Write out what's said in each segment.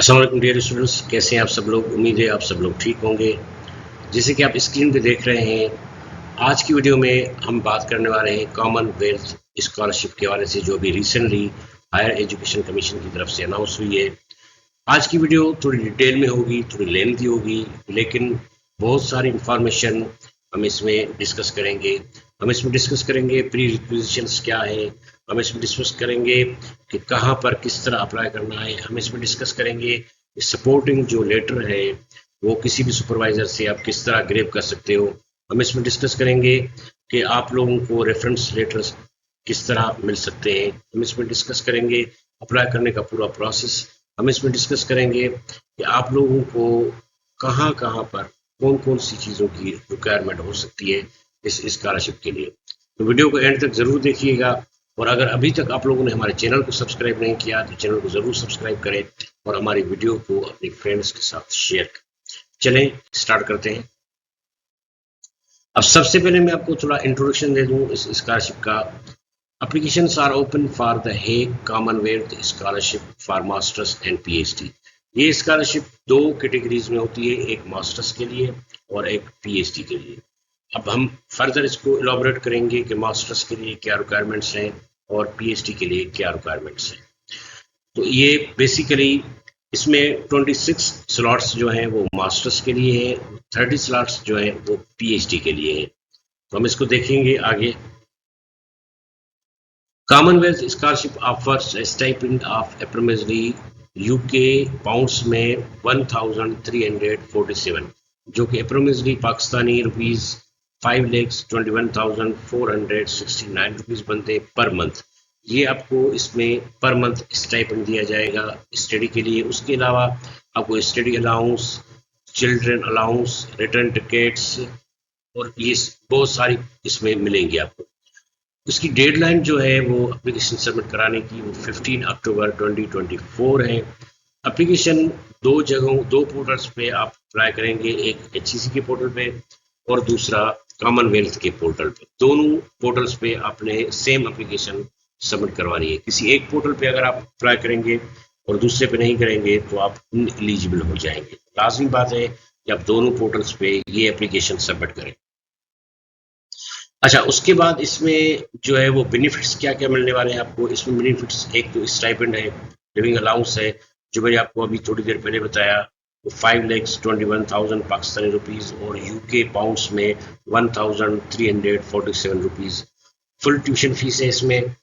अस्सलाम वालेकुम dear students, कैसे हैं आप सब लोग। उम्मीद है आप सब लोग ठीक होंगे। जैसे कि आप स्क्रीन पे देख रहे हैं, आज की वीडियो में हम बात करने वाले हैं कॉमनवेल्थ स्कॉलरशिप के हवाले से, जो अभी रिसेंटली हायर एजुकेशन कमीशन की तरफ से अनाउंस हुई है। आज की वीडियो थोड़ी डिटेल में होगी, थोड़ी लेंथी होगी, लेकिन बहुत सारी इंफॉर्मेशन हम इसमें डिस्कस करेंगे। हम इसमें डिस्कस करेंगे प्री रिक्विजिशंस क्या है, हम इसमें डिस्कस करेंगे कि कहाँ पर किस तरह अप्लाई करना है, हम इसमें डिस्कस करेंगे सपोर्टिंग जो लेटर है वो किसी भी सुपरवाइजर से आप किस तरह ग्रेप कर सकते हो। हम इसमें डिस्कस करेंगे कि आप लोगों को रेफरेंस लेटर्स किस तरह मिल सकते हैं। हम इसमें डिस्कस करेंगे अप्लाई करने का पूरा प्रोसेस। हम इसमें डिस्कस करेंगे कि आप लोगों को कहाँ कहाँ पर कौन कौन सी चीज़ों की रिक्वायरमेंट हो सकती है इस स्कॉलरशिप के लिए। तो वीडियो को एंड तक ज़रूर देखिएगा, और अगर अभी तक आप लोगों ने हमारे चैनल को सब्सक्राइब नहीं किया तो चैनल को ज़रूर सब्सक्राइब करें और हमारी वीडियो को अपने फ्रेंड्स के साथ शेयर करें। चलें स्टार्ट करते हैं। अब सबसे पहले मैं आपको थोड़ा इंट्रोडक्शन दे दूं इस स्कॉलरशिप का। Applications are open for the Hague Commonwealth Scholarship for Masters and PhD। ये स्कॉलरशिप दो कैटेगरीज में होती है, एक मास्टर्स के लिए और एक पीएचडी के लिए। अब हम फर्दर इसको इलाबोरेट करेंगे कि मास्टर्स के लिए क्या रिक्वायरमेंट्स हैं और पीएचडी के लिए क्या रिक्वायरमेंट्स हैं। तो ये बेसिकली इसमें 26 स्लॉट्स जो हैं वो मास्टर्स के लिए हैं, 30 स्लॉट्स जो हैं वो पीएचडी के लिए हैं। तो हम इसको देखेंगे आगे। Commonwealth Scholarship offers a stipend of approximately UK pounds में 1347, जो कि approximately पाकिस्तानी रुपीस 5,21,469 रुपीस बनते पर मंथ। ये आपको इसमें पर मंथ स्टाइपेंड दिया जाएगा स्टडी के लिए। उसके अलावा आपको study allowance, children allowance, return tickets और ये बहुत सारी इसमें मिलेंगी आपको। उसकी डेडलाइन जो है वो एप्लीकेशन सबमिट कराने की वो 15 अक्टूबर 2024 है। एप्लीकेशन दो पोर्टल्स पे आप अप्लाई करेंगे, एक HEC के पोर्टल पे और दूसरा कॉमनवेल्थ के पोर्टल पे। दोनों पोर्टल्स पे आपने सेम एप्लीकेशन सबमिट करवानी है। किसी एक पोर्टल पे अगर आप अप्लाई करेंगे और दूसरे पे नहीं करेंगे तो आप इनएलिजिबल हो जाएंगे। लाजमी बात है कि आप दोनों पोर्टल्स पे ये एप्लीकेशन सबमिट करें। अच्छा, उसके बाद इसमें जो है वो बेनिफिट्स क्या क्या मिलने वाले हैं आपको। इसमें बेनिफिट्स एक तो स्टाइपेंड है, लिविंग अलाउंस है, जो मैंने आपको अभी थोड़ी देर पहले बताया, तो 5,21,000 पाकिस्तानी रुपीस और यूके पाउंड्स में 1,347 रुपीस। फुल ट्यूशन फीस है इसमें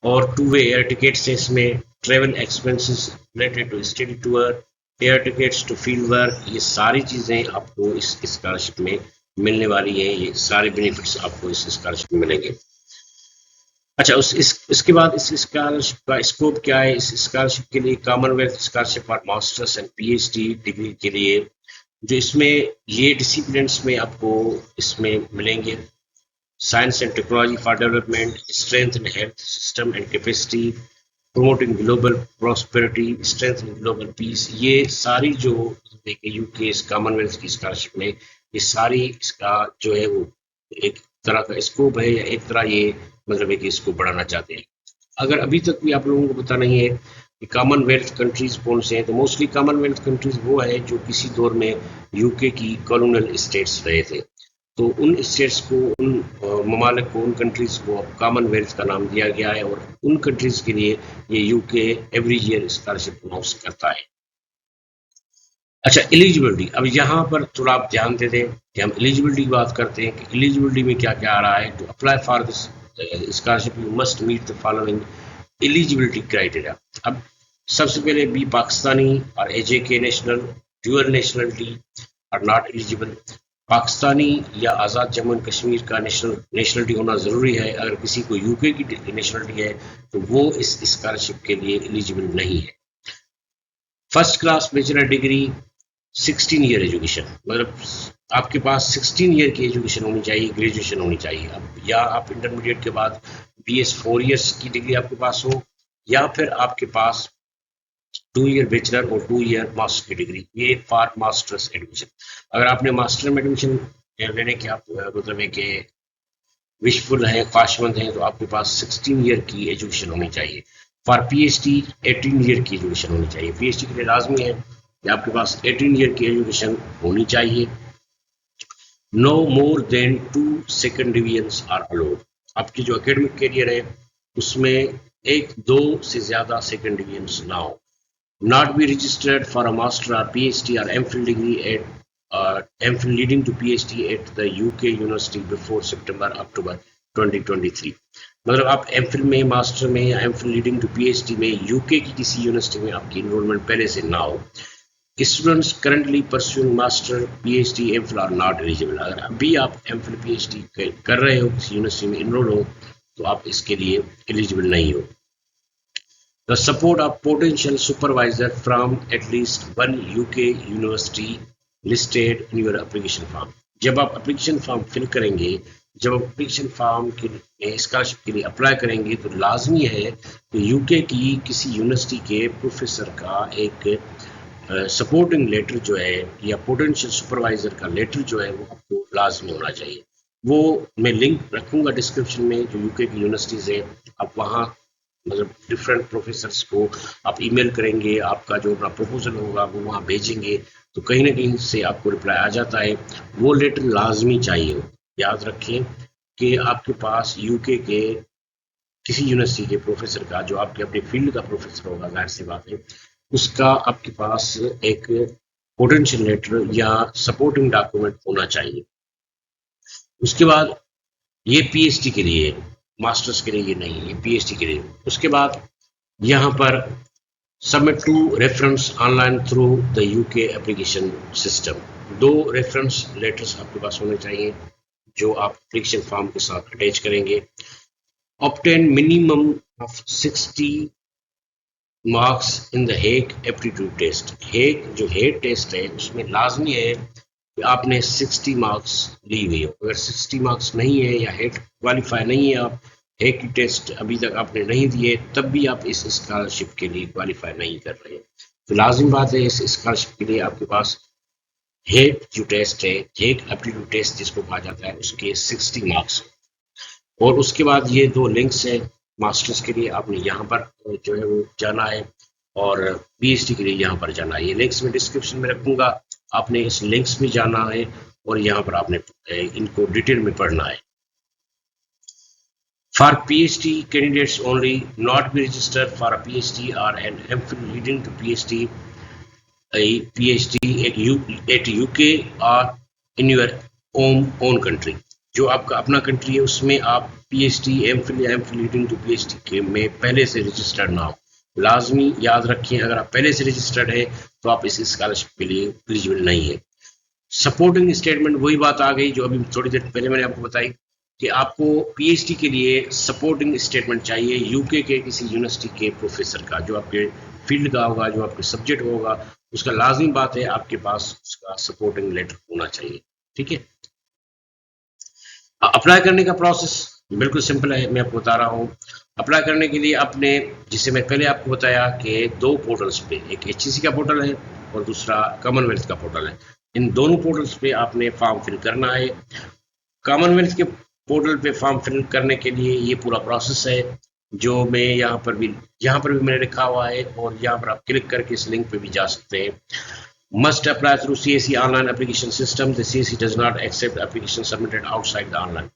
और 2 वे एयर टिकट्स है इसमें, travel expenses related to study tour, air tickets to field work. ये सारी चीज़ें आपको इस स्कॉलरशिप में मिलने वाली है। ये सारे बेनिफिट्स आपको इस स्कॉलरशिप में मिलेंगे। अच्छा, इसके बाद इस स्कॉलरशिप का स्कोप क्या है। इस स्कॉलरशिप के लिए Commonwealth scholarship for masters and PhD degree के लिए जो इसमें ये डिसिप्लिन्स में आपको इसमें मिलेंगे, science and technology for development, strength in health system and capacity, promoting global prosperity, strength in global piece. ये सारी जो यूके कॉमनवेल्थ की स्कॉलरशिप में ये सारी इसका जो है वो एक तरह का स्कोप है, या एक तरह ये मतलब है कि इसको बढ़ाना चाहते हैं। अगर अभी तक भी आप लोगों को पता नहीं है कि कॉमनवेल्थ कंट्रीज कौन से हैं, तो मोस्टली कॉमनवेल्थ कंट्रीज वो है जो किसी दौर में यूके की कॉलोनियल स्टेट्स रहे थे। तो उन स्टेट्स को, उन ममालिक को, उन कंट्रीज को कॉमनवेल्थ का नाम दिया गया है और उन कंट्रीज के लिए ये UK every year scholarship announce करता है। अच्छा, एलिजिबिलिटी। अब यहाँ पर थोड़ा आप ध्यान दे दें कि हम एलिजिबिलिटी की बात करते हैं कि एलिजिबिलिटी में क्या क्या आ रहा है। To apply for this scholarship you must meet the following eligibility criteria. अब सबसे पहले बी पाकिस्तानी और AJK national, dual nationality are not eligible. Pakistani या आज़ाद जम्मू एंड कश्मीर का नेशनलिटी होना ज़रूरी है। अगर किसी को यूके की नेशनलिटी है तो वो इस स्कॉलरशिप के लिए एलिजिबल नहीं है। First class bachelor degree, 16 year education, मतलब आपके पास 16 ईयर की एजुकेशन होनी चाहिए, ग्रेजुएशन होनी चाहिए। अब या आप इंटरमीडिएट के बाद BS 4 ईयर्स की डिग्री आपके पास हो, या फिर आपके पास 2 ईयर बैचलर और 2 ईयर मास्टर की डिग्री, ये फॉर मास्टर्स एडमिशन। अगर आपने मास्टर में एडमिशन लेने के आप मतलब है कि विशफुल हैं, ख्वाहिशमंद हैं, तो आपके पास 16 ईयर की एजुकेशन होनी चाहिए। फॉर PhD 18 ईयर की एजुकेशन होनी चाहिए। PhD के लिए लाजमी है कि आपके पास 18 ईयर की एजुकेशन होनी चाहिए। No more than 2 second divisions are allowed. आपकी जो एकेडमिक करियर है उसमें एक दो से ज़्यादा सेकंड डिवीजन्स ना हो। Not be registered for a master or PhD or MPhil degree at MPhil leading to PhD at the UK university before September October 2023। मतलब आप MPhil में, मास्टर में या MPhil लीडिंग टू PhD में UK की किसी यूनिवर्सिटी में आपकी इनरोलमेंट पहले से ना हो। Students currently pursuing master PhD MPhil are not eligible. अगर अभी आप MPhil PhD कर रहे हो, किसी यूनिवर्सिटी में इनरोल हो, तो आप इसके लिए एलिजिबल नहीं हो। The support of potential supervisor from at least one UK university listed in your application form। जब आप एप्लीकेशन फॉर्म फिल करेंगे, जब आप एप्लीकेशन फॉर्म के स्कॉलरशिप के लिए अप्लाई करेंगे, तो लाजमी है कि यूके की किसी यूनिवर्सिटी के प्रोफेसर का एक सपोर्टिंग लेटर जो है या पोटेंशियल सुपरवाइजर का लेटर जो है वो आपको लाजमी होना चाहिए। वो मैं लिंक रखूंगा डिस्क्रिप्शन में, जो यूके की यूनिवर्सिटीज़ है, आप वहाँ मतलब डिफरेंट प्रोफेसर्स को आप ईमेल करेंगे, आपका जो अपना प्रपोजल होगा वो वहाँ भेजेंगे, तो कहीं ना कहीं से आपको रिप्लाई आ जाता है। वो लेटर लाजमी चाहिए। याद रखें कि आपके पास यूके के किसी यूनिवर्सिटी के प्रोफेसर का, जो आपके अपने फील्ड का प्रोफेसर होगा, जाहिर सी बात है, उसका आपके पास एक पोटेंशियल लेटर या सपोर्टिंग डॉक्यूमेंट होना चाहिए। उसके बाद ये पीएचडी के लिए, मास्टर्स के लिए ये नहीं है, ये पीएचडी के लिए। उसके बाद यहाँ पर submit to reference online through the UK application system. 2 reference letters आपके पास होने चाहिए जो आप एप्लीकेशन फॉर्म के साथ अटैच करेंगे। Obtain minimum of 60 marks in the हेग एप्टीट्यूड टेस्ट। हेग जो हेग टेस्ट है उसमें लाजमी है कि आपने 60 मार्क्स ली हुई हो। अगर 60 मार्क्स नहीं है या हेग क्वालिफाई नहीं है, आप हेग की टेस्ट अभी तक आपने नहीं दिए, तब भी आप इस स्कॉलरशिप के लिए क्वालिफाई नहीं कर रहे। तो लाजिम बात है, इस स्कॉलरशिप के लिए आपके पास हेग जो टेस्ट है, हेग एप्टीट्यूड टेस्ट जिसको कहा जाता है, उसके 60 मार्क्स। और उसके बाद ये 2 लिंक्स है मास्टर्स के लिए, आपने यहाँ पर जो है वो जाना है, और पीएचडी के लिए यहाँ पर जाना है। ये लिंक्स मैं डिस्क्रिप्शन में रखूंगा, आपने इस लिंक्स में जाना है और यहाँ पर आपने इनको डिटेल में पढ़ना है। For PhD candidates only, not be registered for a PhD or an MPhil leading to PhD, a PhD at UK or in your own country। जो आपका अपना कंट्री है उसमें आप PhD MPhil या MPhil लीडिंग टू PhD के में पहले से रजिस्टर्ड ना हो। लाजमी याद रखें, अगर आप पहले से रजिस्टर्ड है तो आप इस स्कॉलरशिप के लिए एलिजिबल नहीं है। सपोर्टिंग स्टेटमेंट, वही बात आ गई जो अभी थोड़ी देर पहले मैंने आपको बताई कि आपको पीएचडी के लिए सपोर्टिंग स्टेटमेंट चाहिए यूके के किसी यूनिवर्सिटी के प्रोफेसर का, जो आपके फील्ड का होगा, जो आपके सब्जेक्ट होगा, उसका लाजिम बात है आपके पास उसका सपोर्टिंग लेटर होना चाहिए। ठीक है। अप्लाई करने का प्रोसेस बिल्कुल सिंपल है, मैं आपको बता रहा हूँ। अप्लाई करने के लिए आपने, जिसे मैं पहले आपको बताया कि 2 पोर्टल्स पे, एक HEC का पोर्टल है और दूसरा कॉमनवेल्थ का पोर्टल है। इन दोनों पोर्टल्स पे आपने फॉर्म फिल करना है। कॉमनवेल्थ के पोर्टल पे फॉर्म फिल करने के लिए ये पूरा प्रोसेस है जो मैं यहाँ पर भी मैंने लिखा हुआ है, और यहाँ पर आप क्लिक करके इस लिंक पे भी जा सकते हैं। Must apply through CAC online application system. The CAC does not accept application submitted outside the online।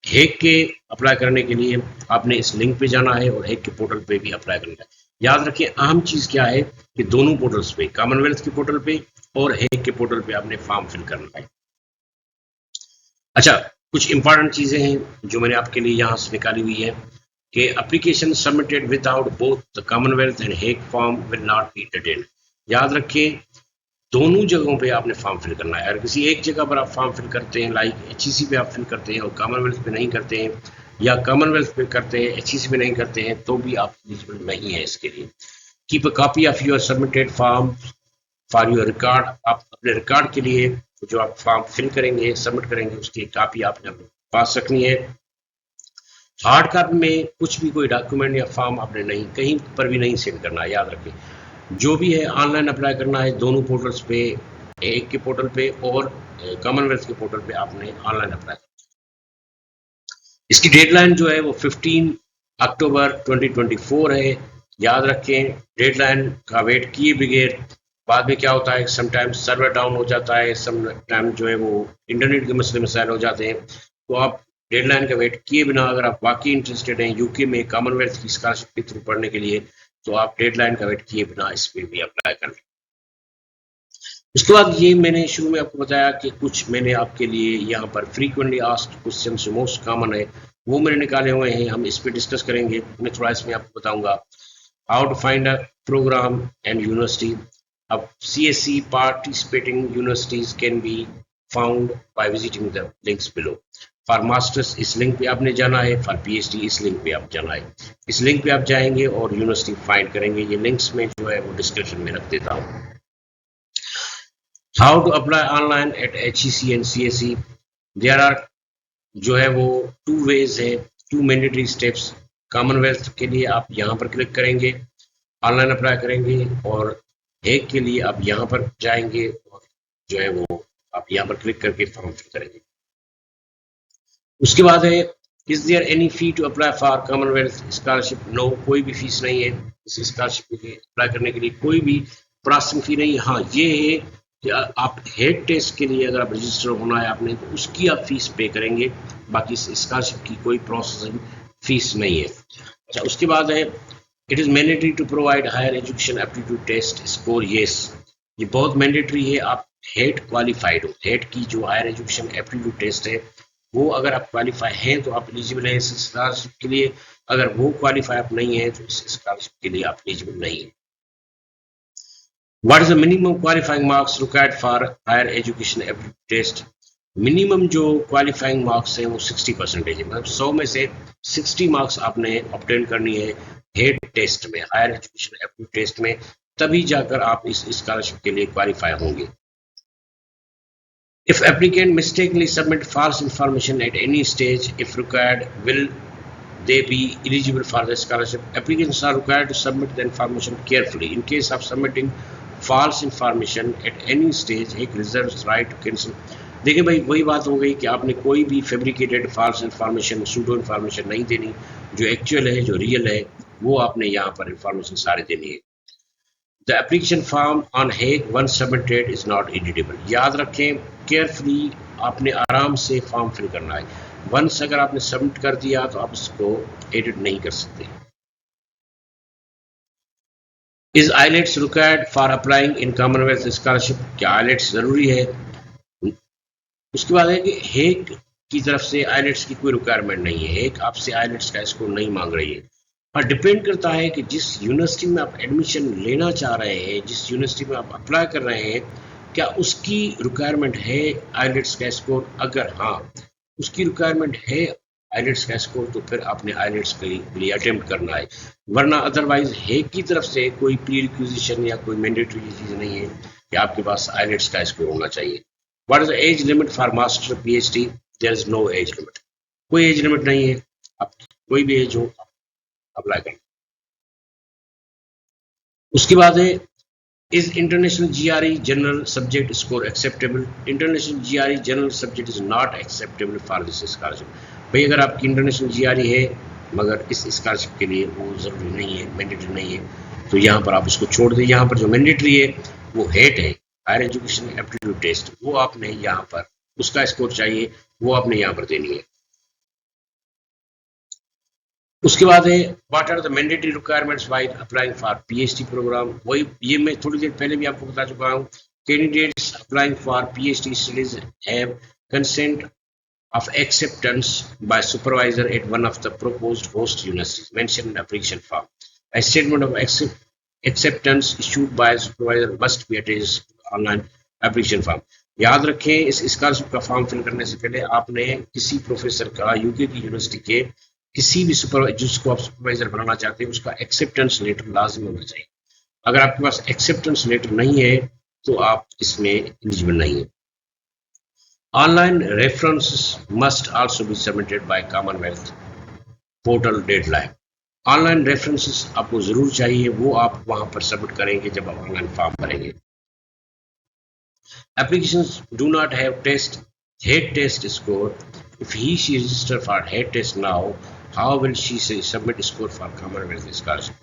Hague के अप्लाई करने के लिए आपने इस लिंक पे जाना है और हेग के पोर्टल पे भी अप्लाई करना है। याद रखिए, अहम चीज क्या है कि दोनों पोर्टल्स पे, कॉमनवेल्थ के पोर्टल पे और हेग के पोर्टल पे आपने फॉर्म फिल करना है। अच्छा, कुछ इंपॉर्टेंट चीजें हैं जो मैंने आपके लिए यहाँ से निकाली हुई है कि application submitted without both the Commonwealth and Hague form will not be detailed. याद रखिए, दोनों जगहों पे आपने फॉर्म फिल करना है। अगर किसी एक जगह पर आप फॉर्म फिल करते हैं, लाइक HEC पे आप फिल करते हैं और कॉमनवेल्थ पे नहीं करते हैं, या कॉमनवेल्थ पे करते हैं HEC पे नहीं करते हैं, तो भी आप एलिजिबल नहीं है इसके लिए। Keep a copy of your submitted form for your record. आप अपने रिकॉर्ड के लिए जो आप फॉर्म फिल करेंगे, सबमिट करेंगे, उसकी कापी आपने अपने पास रखनी है। हार्ड कॉपी में कुछ भी कोई डॉक्यूमेंट या फॉर्म आपने नहीं, कहीं पर भी नहीं सेंड करना है। याद रखें, जो भी है ऑनलाइन अप्लाई करना है दोनों पोर्टल्स पे, एक के पोर्टल पे और कॉमनवेल्थ के पोर्टल पे आपने ऑनलाइन अप्लाई करना है। इसकी डेडलाइन जो है वो 15 अक्टूबर 2024 है। याद रखें, डेडलाइन का वेट किए बगैर बाद में क्या होता है, समटाइम्स सर्वर डाउन हो जाता है, सम टाइम जो है वो इंटरनेट के मसले मसाइल हो जाते हैं। तो आप डेडलाइन का वेट किए बिना अगर आप वाकई इंटरेस्टेड हैं यूके में कॉमनवेल्थ की स्कॉलरशिप के थ्रू पढ़ने के लिए, तो आप डेडलाइन का वेट किए बिना इस पे भी अप्लाई कर लें। उसके बाद ये मैंने शुरू में आपको बताया कि कुछ मैंने आपके लिए यहाँ पर फ्रीक्वेंटली आस्क्ड क्वेश्चन जो मोस्ट कॉमन है वो मैंने निकाले हुए हैं, हम इस पे डिस्कस करेंगे। मैं थोड़ा इसमें आपको बताऊंगा how to find a program and university. अब CSE participating universities can be found by visiting the links below. For masters इस लिंक पे आपने जाना है, फॉर PhD इस लिंक पे आप जाना है। इस लिंक पे आप जाएंगे और यूनिवर्सिटी फाइंड करेंगे। ये लिंक्स में जो है वो डिस्क्रिप्शन में रख देता हूँ। How to apply online at HEC and CSE। There are जो है वो 2 वेज है, 2 मैंडेटरी स्टेप्स। कॉमनवेल्थ के लिए आप यहाँ पर क्लिक करेंगे, ऑनलाइन अप्लाई करेंगे, और हेग के लिए आप यहाँ पर जाएंगे और जो है वो आप यहाँ पर क्लिक करके फॉर्म फिल करेंगे। उसके बाद है is there any fee to apply for Commonwealth scholarship. No, कोई भी फीस नहीं है इस स्कॉलरशिप के लिए अप्लाई करने के लिए, कोई भी प्रोसेसिंग फी नहीं है। हाँ ये है कि आप हेड टेस्ट के लिए अगर आप रजिस्टर होना है आपने तो उसकी आप फीस पे करेंगे, बाकी इस स्कॉलरशिप की कोई प्रोसेसिंग फीस नहीं है। अच्छा, उसके बाद है it is mandatory to provide higher education aptitude test score. Yes, ये बहुत मैंडेटरी है। आप हेड क्वालिफाइड हो, हेड की जो हायर एजुकेशन एप्टीट्यूड टेस्ट है वो अगर आप क्वालिफाई हैं तो आप एलिजिबल हैं इस स्कॉलरशिप के लिए। अगर वो क्वालिफाई आप नहीं है तो इस स्कॉलरशिप के लिए आप एलिजिबल नहीं है। What is the minimum qualifying marks required for higher education aptitude test. Minimum जो क्वालिफाइंग मार्क्स है वो 60% है, मतलब 100 में से 60 मार्क्स आपने ऑब्टेन करनी है हेड टेस्ट में, हायर एजुकेशन एप्टीट्यूड टेस्ट में, तभी जाकर आप इस स्कॉलरशिप के लिए क्वालिफाई होंगे। If applicant mistakenly submit false information at any stage, if required, will they be eligible for the scholarship? Applicants are required to submit the information carefully. In case of submitting false information at any stage, एक reserves right to cancel. देखिए भाई, वही बात हो गई कि आपने कोई भी fabricated false information, pseudo information नहीं देनी। जो एक्चुअल है, जो रियल है, वो आपने यहाँ पर इंफॉर्मेशन सारी देनी है। The application form on Hague once submitted is not editable. याद रखें, केयरफुली आपने आराम से फॉर्म फिल करना है। वंस अगर आपने सबमिट कर दिया तो आप इसको एडिट नहीं कर सकते। Is IELTS required for applying in Commonwealth scholarship? क्या IELTS जरूरी है? उसके बाद है कि हेग की तरफ से IELTS की कोई रिक्वायरमेंट नहीं है। हेग आपसे IELTS का स्कोर नहीं मांग रही है। पर डिपेंड करता है कि जिस यूनिवर्सिटी में आप एडमिशन लेना चाह रहे हैं, जिस यूनिवर्सिटी में आप अप्लाई कर रहे हैं, क्या उसकी रिक्वायरमेंट है IELTS का स्कोर। अगर हाँ उसकी रिक्वायरमेंट है IELTS का स्कोर तो फिर आपने IELTS के लिए अटेम्प्ट करना है, वरना अदरवाइज हेग की तरफ से कोई प्री रिक्विजिशन या कोई मैंडेटरी चीज़ नहीं है कि आपके पास IELTS का स्कोर होना चाहिए। What is the age limit for master PhD? There is no age limit, कोई एज लिमिट नहीं है। आप कोई भी एज हो अप्लाई करें। उसके बाद है is international GRE general subject score acceptable. International GRE general subject is not acceptable for this scholarship. भाई अगर आपकी इंटरनेशनल GRE है मगर इस स्कॉलरशिप के लिए वो जरूरी नहीं है, मैंडेटरी नहीं है, तो यहाँ पर आप उसको छोड़ दें। यहाँ पर जो मैंडेटरी है वो हेट है, हायर एजुकेशन एप्टीट्यूड टेस्ट, वो आपने यहाँ पर उसका स्कोर चाहिए, वो आपने यहाँ पर देनी है। उसके बाद है what are the mandatory requirements while applying for PhD program. वही ये मैं थोड़ी देर पहले भी आपको बता चुका हूँ। Candidates applying for PhD studies have consent of acceptance by supervisor at one of the proposed host universities mentioned in the application form. A statement of acceptance issued by supervisor must be attached to the online application form. याद रखें, इस scholarship का form fill करने से पहले आपने किसी professor का, यूके की यूनिवर्सिटी के किसी भी सुपरवाइजर जिसको आप सुपरवाइजर बनाना चाहते हैं उसका एक्सेप्टेंस लेटर लाजमी होना चाहिए। अगर आपके पास एक्सेप्टेंस लेटर नहीं है तो आप इसमें एलिजिबल नहीं है। Online references must also be submitted by Commonwealth portal deadline. Online references आपको जरूर चाहिए, वो आप वहां पर सबमिट करेंगे जब आप ऑनलाइन फॉर्म भरेंगे। Applications do not have test HAT test score. If he she register for head test now, how will she say submit score for Commonwealth scholarship?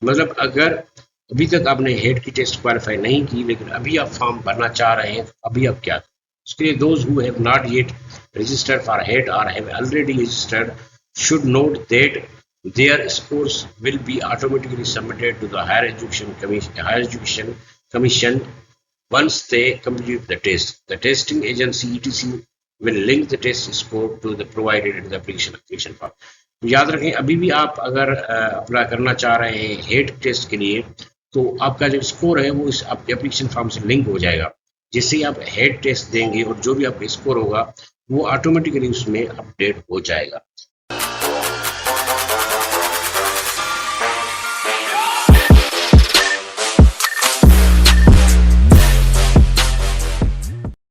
मतलब अगर अभी तक आपने हेड की टेस्ट क्वालिफाई नहीं की, लेकिन अभी आप फॉर्म भरना चाह रहे हैं, तो अभी आप क्या करें? उसके लिए those who have not yet registered for head or have already registered should note that their scores will be automatically submitted to the Higher Education Commission once they complete the test. The testing agency ETC will link the test score to the provided in the application form. याद रखें, अभी भी आप अगर apply करना चाह रहे हैं हेड टेस्ट के लिए, तो आपका जो स्कोर है वो इस आपके एप्लीकेशन फॉर्म से लिंक हो जाएगा। जिससे ही आप हेड टेस्ट देंगे और जो भी आपका स्कोर होगा वो ऑटोमेटिकली उसमें अपडेट हो जाएगा।